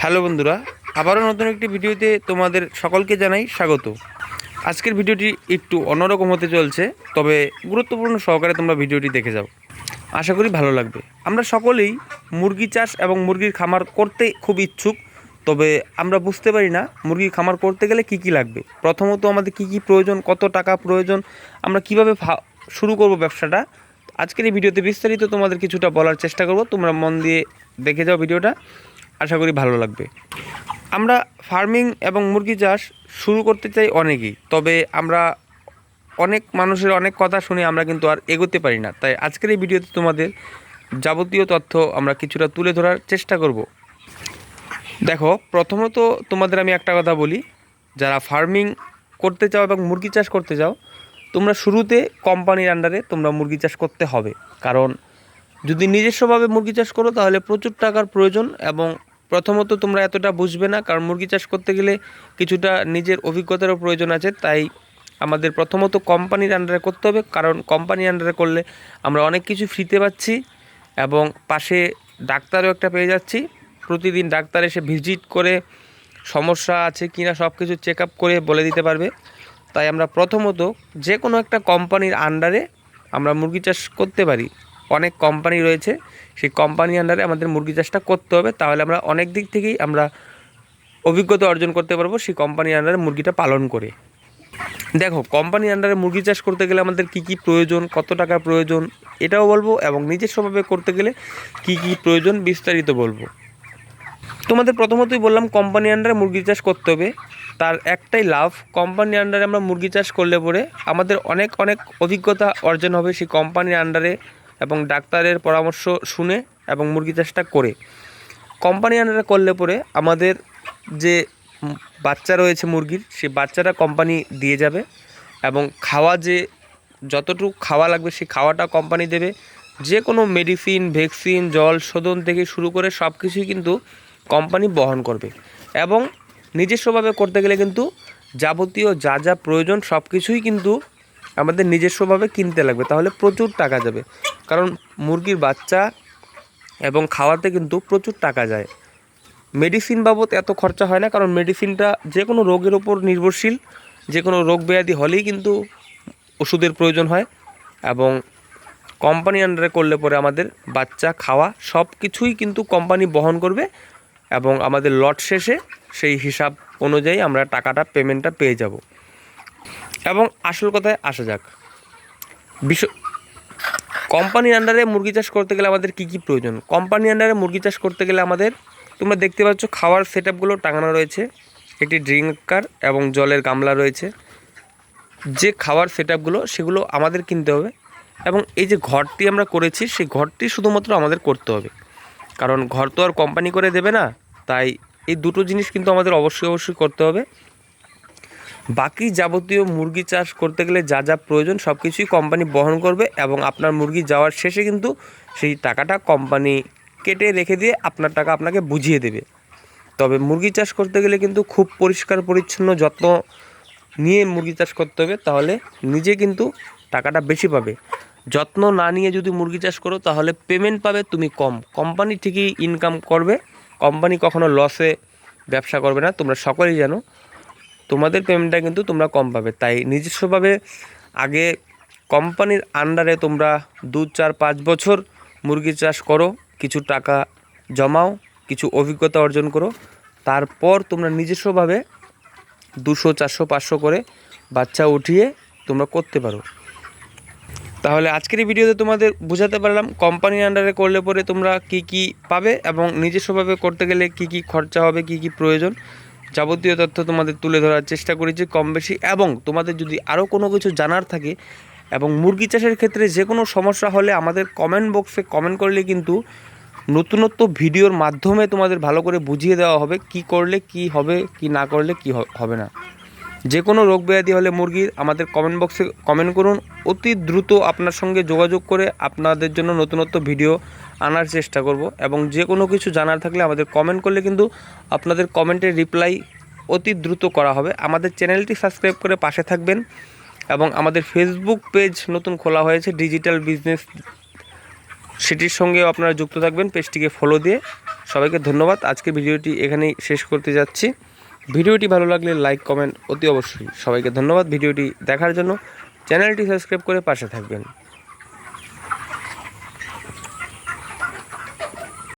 Hello বন্ধুরা, আবারও নতুন একটি ভিডিওতে তোমাদের সকলকে জানাই স্বাগত। আজকের ভিডিওটি একটু অন্যরকম হতে চলছে, তবে গুরুত্বপূর্ণ সহকারে তোমরা ভিডিওটি দেখে যাও। আশা করি ভালো লাগবে। আমরা সকলেই মুরগি চাষ এবং মুরগির খামার করতে খুব ইচ্ছুক, তবে আমরা বুঝতে পারি না মুরগির খামার করতে গেলে কি কি লাগবে। প্রথমত আমাদের কি কি প্রয়োজন, কত টাকা প্রয়োজন, আমরা কিভাবে শুরু করব ব্যবসাটা। আজকের এই ভিডিওতে বিস্তারিত তোমাদের কিছুটা বলার চেষ্টা করব। তোমরা মন দিয়ে দেখে যাও ভিডিওটা, আশা করি ভালো লাগবে। আমরা ফার্মিং এবং মুরগি চাষ শুরু করতে চাই অনেকেই, তবে আমরা অনেক মানুষের অনেক কথা শুনে আমরা কিন্তু আর এগোতে পারি না। তাই আজকের এই ভিডিওতে তোমাদের যাবতীয় তথ্য আমরা কিছুটা তুলে ধরার চেষ্টা করব। দেখো, প্রথমত তোমাদের আমি একটা কথা বলি, যারা ফার্মিং করতে চাও এবং মুরগি চাষ করতে চাও, তোমরা শুরুতে কোম্পানির আন্ডারে তোমরা মুরগি চাষ করতে হবে। কারণ যদি নিজস্বভাবে মুরগি চাষ করো তাহলে প্রচুর টাকার প্রয়োজন, এবং প্রথমত তোমরা এতটা বুঝবে না, কারণ মুরগি চাষ করতে গেলে কিছুটা নিজের অভিজ্ঞতারও প্রয়োজন আছে। তাই আমাদের প্রথমত কোম্পানির আন্ডারে করতে হবে, কারণ কোম্পানির আন্ডারে করলে আমরা অনেক কিছু ফ্রিতে পাচ্ছি এবং পাশে ডাক্তারও একটা পেয়ে যাচ্ছি। প্রতিদিন ডাক্তার এসে ভিজিট করে সমস্যা আছে কি না সব কিছু চেক আপ করে বলে দিতে পারবে। তাই আমরা প্রথমত যে কোনো একটা কোম্পানির আন্ডারে আমরা মুরগি চাষ করতে পারি। অনেক কোম্পানি রয়েছে, সেই কোম্পানি আন্ডারে আমাদের মুরগি চাষটা করতে হবে, তাহলে আমরা অনেক দিক থেকেই আমরা অভিজ্ঞতা অর্জন করতে পারবো সেই কোম্পানির আন্ডারে মুরগিটা পালন করে। দেখো, কোম্পানির আন্ডারে মুরগি চাষ করতে গেলে আমাদের কি কি প্রয়োজন, কত টাকা প্রয়োজন এটাও বলবো, এবং নিজস্বভাবে করতে গেলে কি কি প্রয়োজন বিস্তারিত বলবো। তোমাদের প্রথমতই বললাম কোম্পানি আন্ডারে মুরগি চাষ করতে হবে। তার একটাই লাভ, কোম্পানি আন্ডারে আমরা মুরগি চাষ করলে পরে আমাদের অনেক অনেক অভিজ্ঞতা অর্জন হবে সেই কোম্পানির আন্ডারে, এবং ডাক্তারের পরামর্শ শুনে এবং মুরগি চাষটা করে। কোম্পানি আন্ডারে করলে পরে আমাদের যে বাচ্চা রয়েছে মুরগির, সেই বাচ্চাটা কোম্পানি দিয়ে যাবে, এবং খাওয়া যে যতটুকু খাওয়া লাগবে সেই খাওয়াটা কোম্পানি দেবে। যে কোনো মেডিসিন, ভ্যাকসিন, জল শোধন থেকে শুরু করে সব কিছুই কিন্তু কোম্পানি বহন করবে। এবং নিজস্বভাবে করতে গেলে কিন্তু যাবতীয় যা যা প্রয়োজন সব কিছুই কিন্তু আমাদের নিজস্বভাবে কিনতে লাগবে, তাহলে প্রচুর টাকা যাবে। কারণ মুরগির বাচ্চা এবং খাওয়াতে কিন্তু প্রচুর টাকা যায়। মেডিসিন বাবদ এত খরচা হয় না, কারণ মেডিসিনটা যে কোনো রোগের ওপর নির্ভরশীল। যে কোনো রোগ ব্যাধি হলেই কিন্তু ওষুধের প্রয়োজন হয়, এবং কোম্পানি আন্ডারে করলে পরে আমাদের বাচ্চা, খাওয়া সব কিছুই কিন্তু কোম্পানি বহন করবে, এবং আমাদের লট শেষে সেই হিসাব অনুযায়ী আমরা টাকাটা, পেমেন্টটা পেয়ে যাব। এবং আসল কথায় আসা যাক, কোম্পানির আন্ডারে মুরগি চাষ করতে গেলে আমাদের কি কি প্রয়োজন। কোম্পানির আন্ডারে মুরগি চাষ করতে গেলে আমাদের, তোমরা দেখতে পাচ্ছ খাওয়ার সেটআপগুলো টাঙানো রয়েছে, একটি ড্রিঙ্কার এবং জলের গামলা রয়েছে। যে খাওয়ার সেটআপগুলো সেগুলো আমাদের কিনতে হবে, এবং এই যে ঘরটি আমরা করেছি সেই ঘরটি শুধুমাত্র আমাদের করতে হবে, কারণ ঘর তো আর কোম্পানি করে দেবে না। তাই এই দুটো জিনিস কিন্তু আমাদের অবশ্যই করতে হবে। বাকি যাবতীয় মুরগি চাষ করতে গেলে যা যা প্রয়োজন সব কিছুই কোম্পানি বহন করবে, এবং আপনার মুরগি যাওয়ার শেষে কিন্তু সেই টাকাটা কোম্পানি কেটে রেখে দিয়ে আপনার টাকা আপনাকে বুঝিয়ে দেবে। তবে মুরগি চাষ করতে গেলে কিন্তু খুব পরিষ্কার পরিচ্ছন্ন যত্ন নিয়ে মুরগি চাষ করতে হবে, তাহলে নিজে কিন্তু টাকাটা বেশি পাবে। যত্ন না নিয়ে যদি মুরগি চাষ করো তাহলে পেমেন্ট পাবে তুমি কম, কোম্পানি ঠিকই ইনকাম করবে। কোম্পানি কখনো লসে ব্যবসা করবে না, তোমরা সকলেই জানো। তোমাদের পেমেন্টটা কিন্তু তোমরা কম পাবে। তাই নিজস্বভাবে আগে কোম্পানির আন্ডারে তোমরা 2, 4, 5 বছর মুরগি চাষ করো, কিছু টাকা জমাও, কিছু অভিজ্ঞতা অর্জন করো, তারপর তোমরা নিজস্বভাবে 200, 400, 500 করে বাচ্চা উঠিয়ে তোমরা করতে পারো। তাহলে আজকের এই ভিডিওতে তোমাদের বোঝাতে পারলাম কোম্পানির আন্ডারে করলে পরে তোমরা কি কি পাবে, এবং নিজস্বভাবে করতে গেলে কি কি খরচা হবে, কি কি প্রয়োজন, যাবতীয় তথ্য তোমাদের তুলে ধরার চেষ্টা করেছি কম বেশি। এবং তোমাদের যদি আরও কোনো কিছু জানার থাকে, এবং মুরগি চাষের ক্ষেত্রে যে কোনো সমস্যা হলে আমাদের কমেন্ট বক্সে কমেন্ট করলে কিন্তু নতুনত্ব ভিডিওর মাধ্যমে তোমাদের ভালো করে বুঝিয়ে দেওয়া হবে কি করলে কি হবে, কি না করলে কি হবে না। যে কোনো রোগ ব্যাধি হলে মুরগির আমাদের কমেন্ট বক্সে কমেন্ট করুন, অতি দ্রুত আপনার সঙ্গে যোগাযোগ করে আপনাদের জন্য নতুনত্ব ভিডিও আনার চেষ্টা করব। এবং যে কোনো কিছু জানার থাকলে আমাদের কমেন্ট করলে কিন্তু আপনাদের কমেন্টের রিপ্লাই অতি দ্রুত করা হবে। আমাদের চ্যানেলটি সাবস্ক্রাইব করে পাশে থাকবেন, এবং আমাদের ফেসবুক পেজ নতুন খোলা হয়েছে ডিজিটাল বিজনেস, সেটির সঙ্গেও আপনারা যুক্ত থাকবেন, পেজটিকে ফলো দিয়ে সবাইকে ধন্যবাদ। আজকের ভিডিওটি এখানেই শেষ করতে যাচ্ছি। ভিডিওটি ভালো লাগলে লাইক কমেন্ট অতি অবশ্যই। সবাইকে ধন্যবাদ ভিডিওটি দেখার জন্য। চ্যানেলটি সাবস্ক্রাইব করে পাশে থাকবেন।